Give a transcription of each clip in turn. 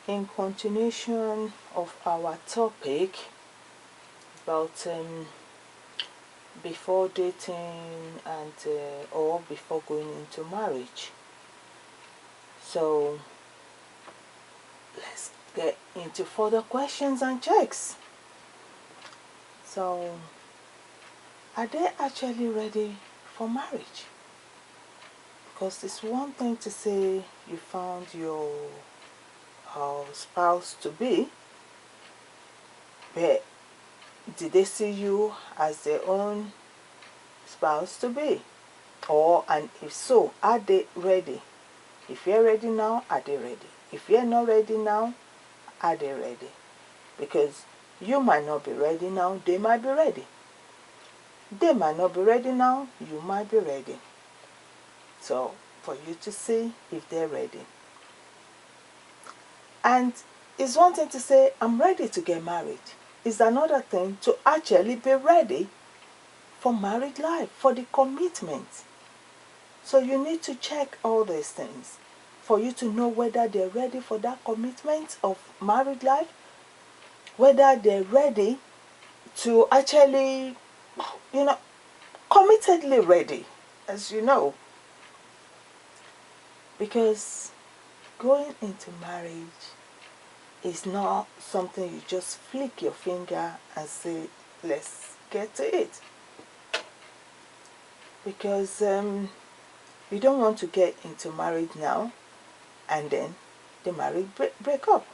In continuation of our topic about before dating and or before going into marriage, so let's get into further questions and checks. So, are they actually ready for marriage? Because it's one thing to say you found your spouse to be, but did they see you as their own spouse to be? Or, and if so, are they ready? If you're ready now, are they ready? If you're not ready now, are they ready? Because you might not be ready now, they might be ready. They might not be ready now, you might be ready. So, for you to see if they're ready. And it's one thing to say, I'm ready to get married. It's another thing to actually be ready for married life, for the commitment. So you need to check all these things for you to know whether they're ready for that commitment of married life, whether they're ready to actually, committedly ready, as you know. Because going into marriage is not something you just flick your finger and say, let's get to it. Because you don't want to get into marriage now and then the marriage break up.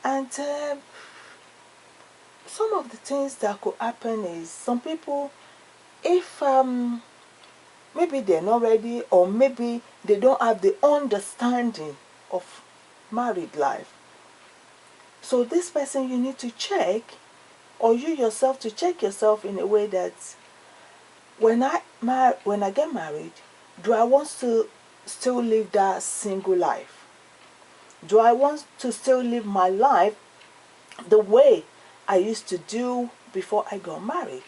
And some of the things that could happen is some people, if maybe they're not ready, or maybe they don't have the understanding of married life. So this person you need to check, or you yourself to check yourself in a way that when I get married, do I want to still live that single life? Do I want to still live my life the way I used to do before I got married?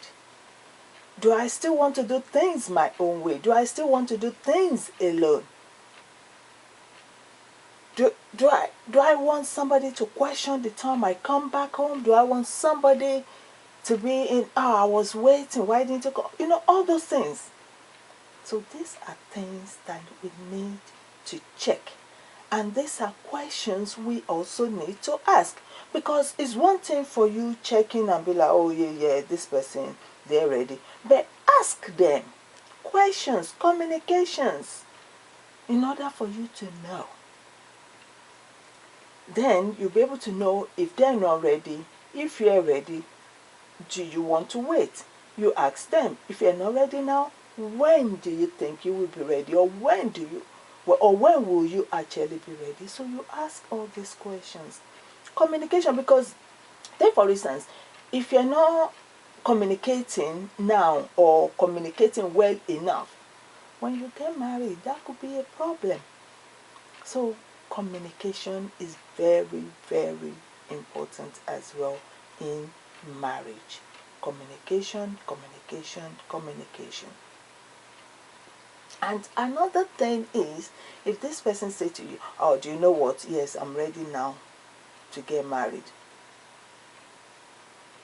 Do I still want to do things my own way? Do I still want to do things alone? Do I want somebody to question the time I come back home? Do I want somebody to be in, I was waiting, why didn't you go? All those things. So these are things that we need to check. And these are questions we also need to ask. Because it's one thing for you checking and be like, oh yeah, this person, they're ready. But ask them questions, communications, in order for you to know. Then you'll be able to know if they're not ready. If you're ready, do you want to wait? You ask them. If you're not ready now, when do you think you will be ready? Or when will you actually be ready? So you ask all these questions. Communication, because take for instance, if you're not communicating now or communicating well enough, when you get married, that could be a problem. So communication is very, very important as well in marriage. Communication, communication, communication. And another thing is, if this person says to you, oh, do you know what? Yes, I'm ready now to get married.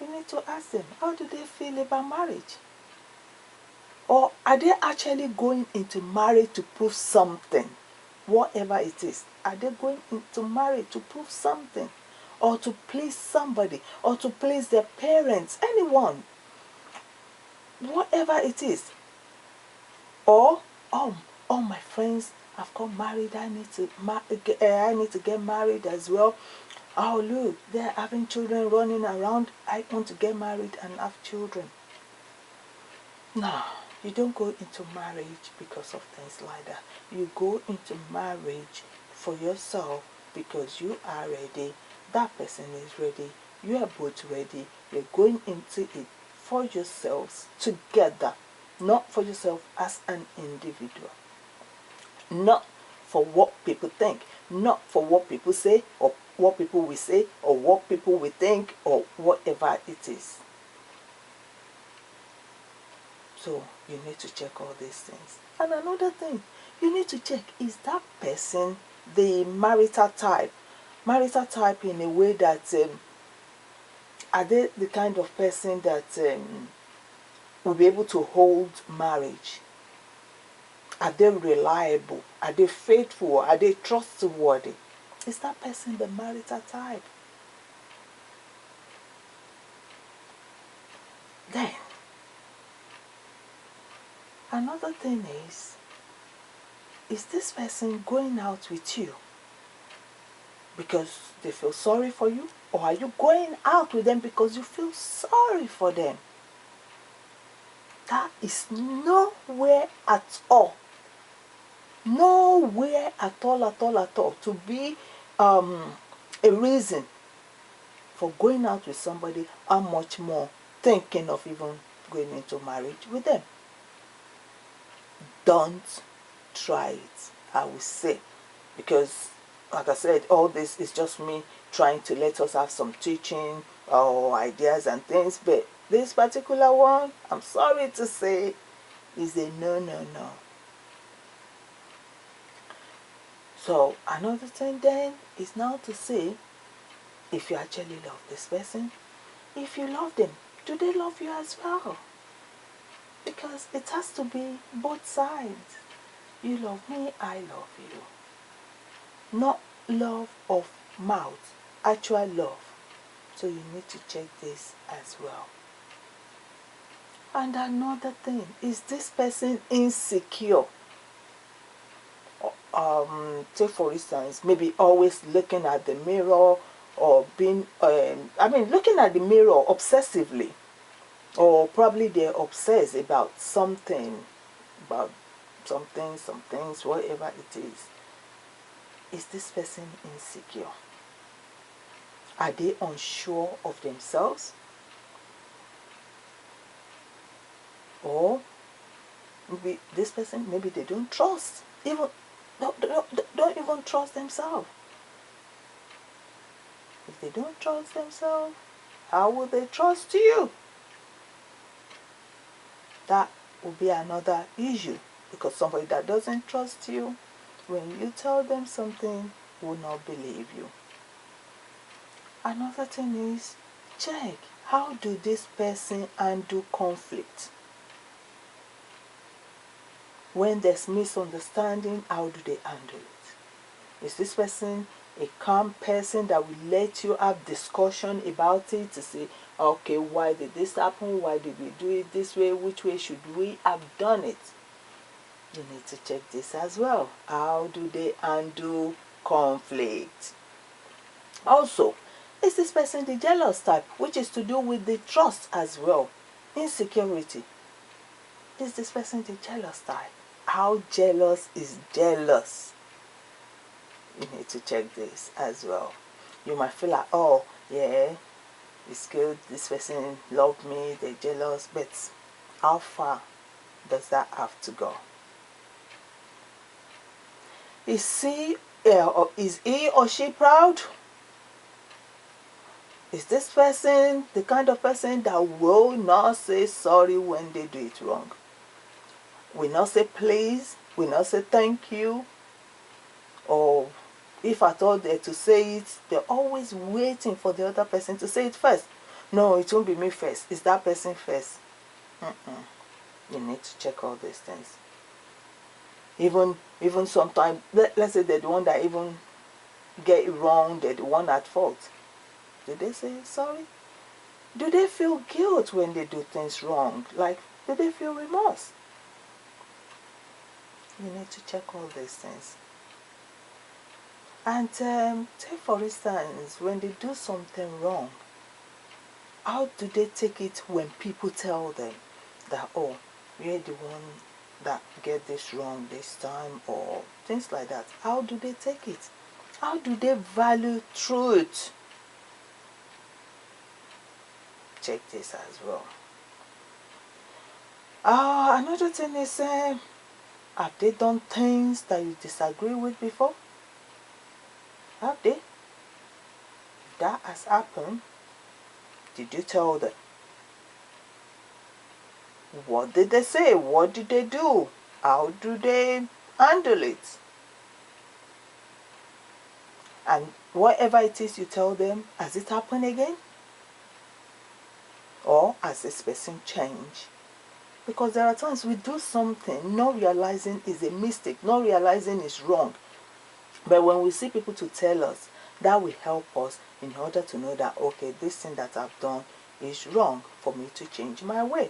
You need to ask them, how do they feel about marriage? Or are they actually going into marriage to prove something? Whatever it is, are they going into marriage to prove something? Or to please somebody? Or to please their parents? Anyone? Whatever it is. Or, oh, all my friends have got married, I need to get married as well. Oh, look, they're having children running around. I want to get married and have children. No, you don't go into marriage because of things like that. You go into marriage for yourself because you are ready. That person is ready. You are both ready. You're going into it for yourselves together. Not for yourself as an individual. Not for what people think. Not for what people say, or what people will say, or what people will think, or whatever it is. So You need to check all these things. And another thing, you need to check, is that person the marital type? Marital type in a way that, are they the kind of person that will be able to hold marriage? Are they reliable? Are they faithful? Are they trustworthy? Is that person the marital type? Then, another thing is this person going out with you because they feel sorry for you? Or are you going out with them because you feel sorry for them? That is nowhere at all. Nowhere at all to be a reason for going out with somebody, how much more thinking of even going into marriage with them. Don't try it, I will say, because like I said, all this is just me trying to let us have some teaching or ideas and things, but this particular one, I'm sorry to say, is a no. So another thing then is now to say, if you actually love this person, if you love them, do they love you as well? Because it has to be both sides. You love me, I love you. Not love of mouth, actual love. So you need to check this as well. And another thing, is this person insecure? Take for instance, maybe always looking at the mirror, or being, looking at the mirror obsessively, or probably they're obsessed about something, some things, whatever it is. Is this person insecure? Are they unsure of themselves? Or maybe this person, maybe they don't trust, don't even trust themselves. If they don't trust themselves, how will they trust you? That will be another issue, because somebody that doesn't trust you, when you tell them something, will not believe you. Another thing is, check, how do this person handle conflict? When there's misunderstanding, how do they handle it? Is this person a calm person that will let you have discussion about it to say, okay, why did this happen? Why did we do it this way? Which way should we have done it? You need to check this as well. How do they handle conflict? Also, is this person the jealous type, which is to do with the trust as well? Insecurity. Is this person the jealous type? How jealous is jealous? You need to check this as well. You might feel like, oh, yeah, it's good, this person loved me, they're jealous, but how far does that have to go? Is he or she proud? Is this person the kind of person that will not say sorry when they do it wrong? Will not say please, will not say thank you, or if at all they're to say it, they're always waiting for the other person to say it first. No, it won't be me first, it's that person first. You need to check all these things. Even sometimes, let's say they're the one that even get it wrong, they're the one at fault. Do they say sorry? Do they feel guilt when they do things wrong? Like, do they feel remorse? You need to check all these things. And take for instance, when they do something wrong, how do they take it when people tell them that, oh, you're the one that get this wrong this time, or things like that? How do they take it? How do they value truth? Check this as well. Another thing is, have they done things that you disagree with before? Have they? If that has happened, did you tell them? What did they say? What did they do? How do they handle it? And whatever it is you tell them, has it happened again? Or has this person changed? Because there are times we do something not realizing is a mistake, not realizing is wrong. But when we see people to tell us, that will help us in order to know that, okay, this thing that I've done is wrong, for me to change my way.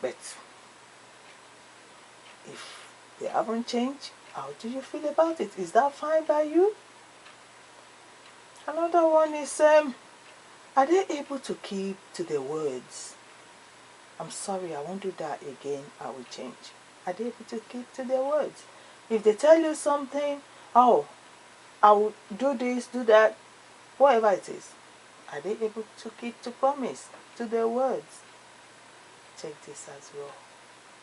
But if they haven't changed, how do you feel about it? Is that fine by you? Another one is, are they able to keep to their words? I'm sorry, I won't do that again, I will change. Are they able to keep to their words? If they tell you something, oh, I will do this, do that, whatever it is, are they able to keep to promise, to their words? Check this as well.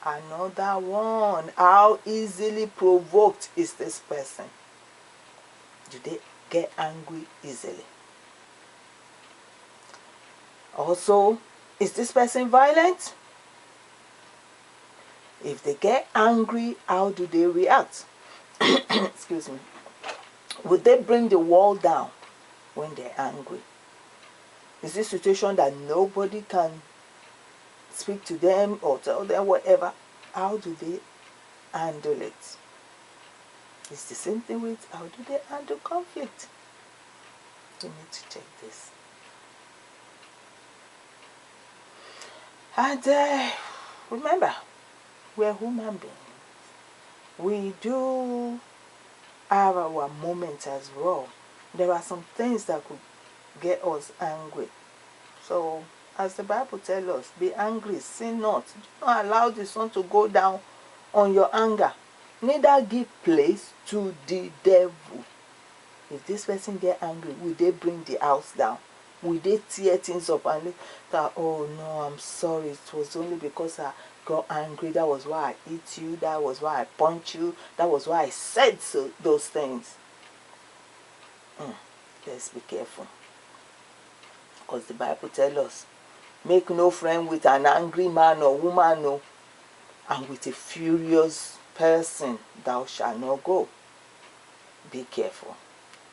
Another one, how easily provoked is this person? Do they get angry easily? Also, is this person violent? If they get angry, how do they react? Excuse me. Would they bring the wall down when they're angry? Is this situation that nobody can speak to them or tell them whatever? How do they handle it? It's the same thing with how do they handle conflict? You need to check this. And remember, we're human beings. We do have our moments as well. There are some things that could get us angry. So, as the Bible tells us, be angry, sin not. Do not allow the sun to go down on your anger. Neither give place to the devil. If this person get angry, will they bring the house down? Will they tear things up and that, oh no, I'm sorry, it was only because I got angry, that was why I hit you, that was why I punched you, that was why I said those things. Let's be careful. Because the Bible tells us, make no friend with an angry man or woman, no, and with a furious person thou shalt not go. Be careful.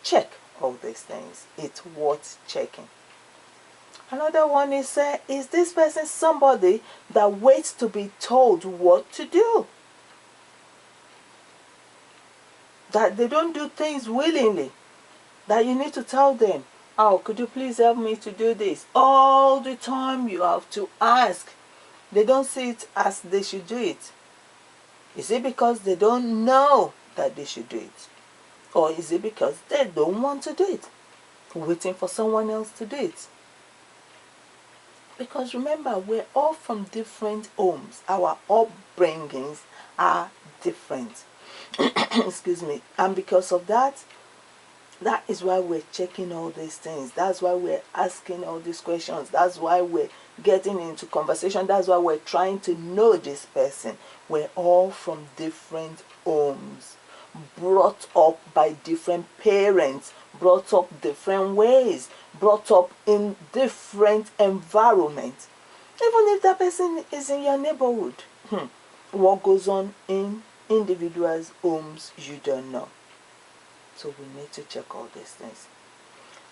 Check all these things. It's worth checking. Another one is this person somebody that waits to be told what to do? That they don't do things willingly. That you need to tell them, oh, could you please help me to do this? All the time you have to ask. They don't see it as they should do it. Is it because they don't know that they should do it? Or is it because they don't want to do it? Waiting for someone else to do it. Because remember, we're all from different homes. Our upbringings are different. Excuse me. And because of that, that is why we're checking all these things. That's why we're asking all these questions. That's why we're getting into conversation. That's why we're trying to know this person. We're all from different homes, brought up by different parents, brought up different ways, brought up in different environments. Even if that person is in your neighborhood, what goes on in individuals' homes, you don't know. So we need to check all these things.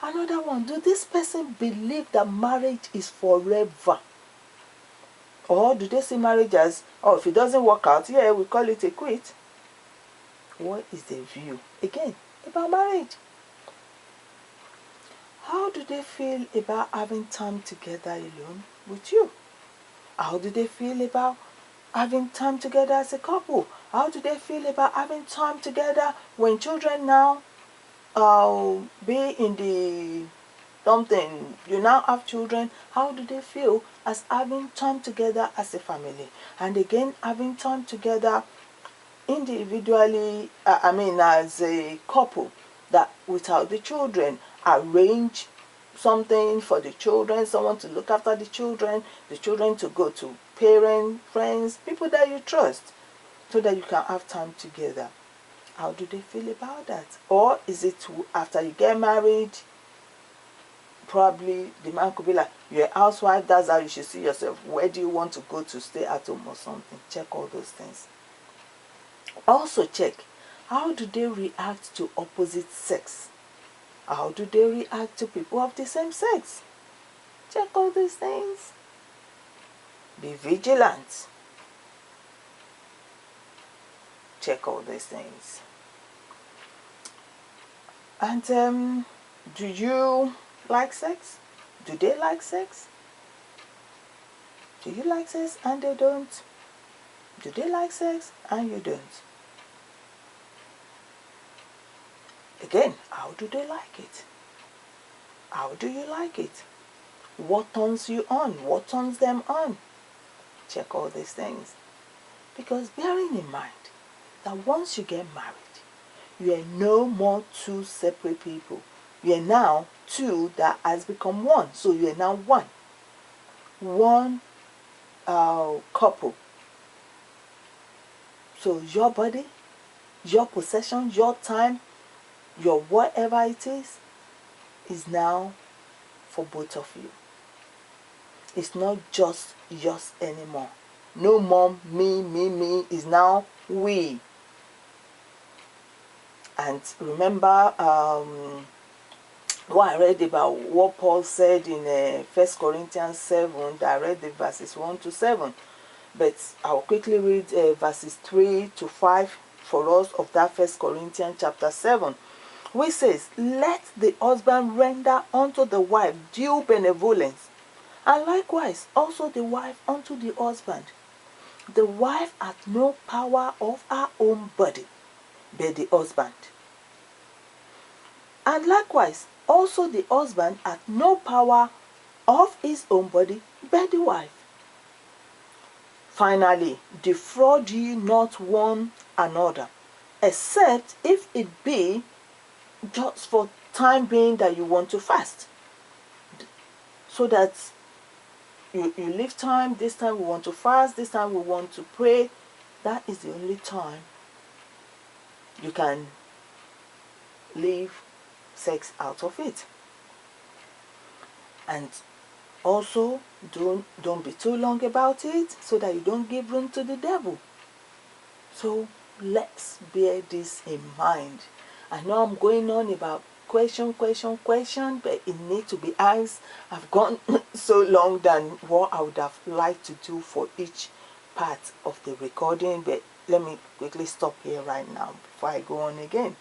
Another one, do this person believe that marriage is forever? Or do they see marriage as, oh, if it doesn't work out, yeah, we call it a quit? What is the view, again, about marriage? How do they feel about having time together alone with you? How do they feel about having time together as a couple? How do they feel about having time together when children now be in the something, you now have children? How do they feel as having time together as a family? And again, having time together individually, as a couple, that without the children, arrange something for the children, someone to look after the children to go to parents, friends, people that you trust, so that you can have time together. How do they feel about that? Or is it after you get married, probably the man could be like, you're a housewife, that's how you should see yourself. Where do you want to go to stay at home or something? Check all those things. Also check, how do they react to opposite sex? How do they react to people of the same sex? Check all these things. Be vigilant. Check all these things. And do you like sex? Do they like sex? Do you like sex and they don't? Do they like sex and you don't? Again, how do they like it? How do you like it? What turns you on? What turns them on? Check all these things. Because bearing in mind that once you get married, you are no more two separate people. You are now two that has become one. So you are now one. One couple. So your body, your possession, your time, your whatever it is now for both of you. It's not just yours anymore. No more me, is now we. And remember what I read about what Paul said in 1 Corinthians 7, that I read the verses 1 to 7. But I'll quickly read verses 3 to 5 for us of that 1 Corinthians chapter 7. Which says, let the husband render unto the wife due benevolence, and likewise also the wife unto the husband. The wife hath no power of her own body, but the husband. And likewise also the husband hath no power of his own body, but the wife. Finally, defraud ye not one another, except if it be just for time being that you want to fast, so that you leave time. This time we want to fast, this time we want to pray. That is the only time you can leave sex out of it. And also don't be too long about it, so that you don't give room to the devil. So let's bear this in mind. I know I'm going on about question, but it needs to be asked. I've gone so long than what I would have liked to do for each part of the recording, but let me quickly stop here right now before I go on again.